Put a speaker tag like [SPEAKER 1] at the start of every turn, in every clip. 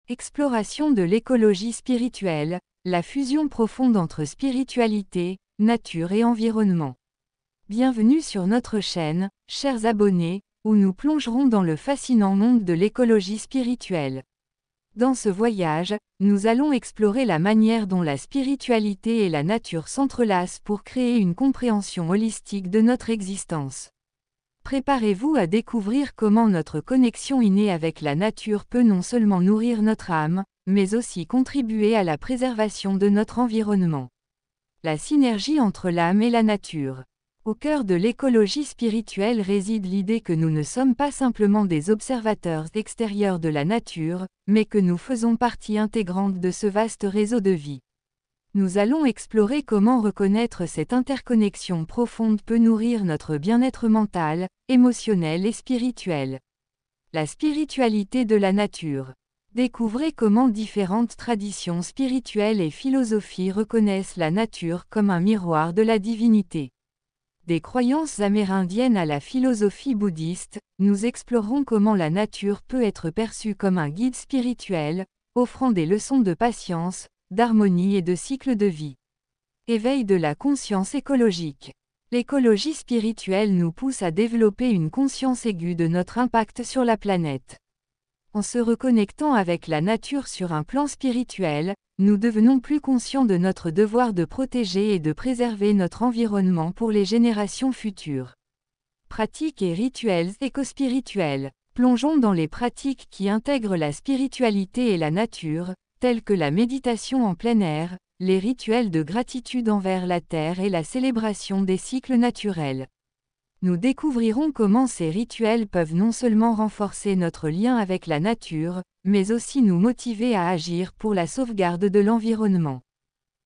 [SPEAKER 1] Exploration de l'écologie spirituelle, la fusion profonde entre spiritualité, nature et environnement. Bienvenue sur notre chaîne, chers abonnés, où nous plongerons dans le fascinant monde de l'écologie spirituelle. Dans ce voyage, nous allons explorer la manière dont la spiritualité et la nature s'entrelacent pour créer une compréhension holistique de notre existence. Préparez-vous à découvrir comment notre connexion innée avec la nature peut non seulement nourrir notre âme, mais aussi contribuer à la préservation de notre environnement. La synergie entre l'âme et la nature. Au cœur de l'écologie spirituelle réside l'idée que nous ne sommes pas simplement des observateurs extérieurs de la nature, mais que nous faisons partie intégrante de ce vaste réseau de vie. Nous allons explorer comment reconnaître cette interconnexion profonde peut nourrir notre bien-être mental, émotionnel et spirituel. La spiritualité de la nature. Découvrez comment différentes traditions spirituelles et philosophies reconnaissent la nature comme un miroir de la divinité. Des croyances amérindiennes à la philosophie bouddhiste, nous explorerons comment la nature peut être perçue comme un guide spirituel, offrant des leçons de patience, d'harmonie et de cycle de vie. Éveil de la conscience écologique. L'écologie spirituelle nous pousse à développer une conscience aiguë de notre impact sur la planète. En se reconnectant avec la nature sur un plan spirituel, nous devenons plus conscients de notre devoir de protéger et de préserver notre environnement pour les générations futures. Pratiques et rituels écospirituels. Plongeons dans les pratiques qui intègrent la spiritualité et la nature, telles que la méditation en plein air, les rituels de gratitude envers la terre et la célébration des cycles naturels. Nous découvrirons comment ces rituels peuvent non seulement renforcer notre lien avec la nature, mais aussi nous motiver à agir pour la sauvegarde de l'environnement.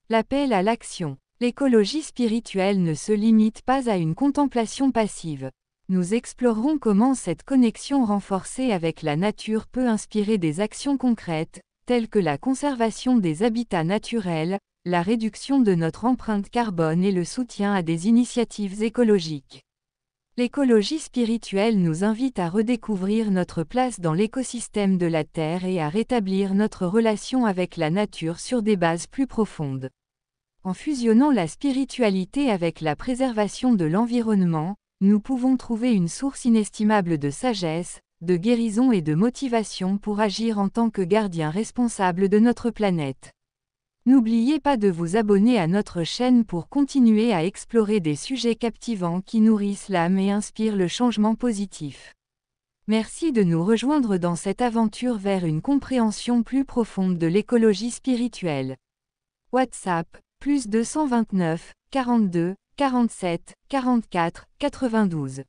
[SPEAKER 1] L'appel à l'action. L'écologie spirituelle ne se limite pas à une contemplation passive. Nous explorerons comment cette connexion renforcée avec la nature peut inspirer des actions concrètes, telles que la conservation des habitats naturels, la réduction de notre empreinte carbone et le soutien à des initiatives écologiques. L'écologie spirituelle nous invite à redécouvrir notre place dans l'écosystème de la Terre et à rétablir notre relation avec la nature sur des bases plus profondes. En fusionnant la spiritualité avec la préservation de l'environnement, nous pouvons trouver une source inestimable de sagesse, de guérison et de motivation pour agir en tant que gardiens responsables de notre planète. N'oubliez pas de vous abonner à notre chaîne pour continuer à explorer des sujets captivants qui nourrissent l'âme et inspirent le changement positif. Merci de nous rejoindre dans cette aventure vers une compréhension plus profonde de l'écologie spirituelle. WhatsApp, +229 42 47 44 92.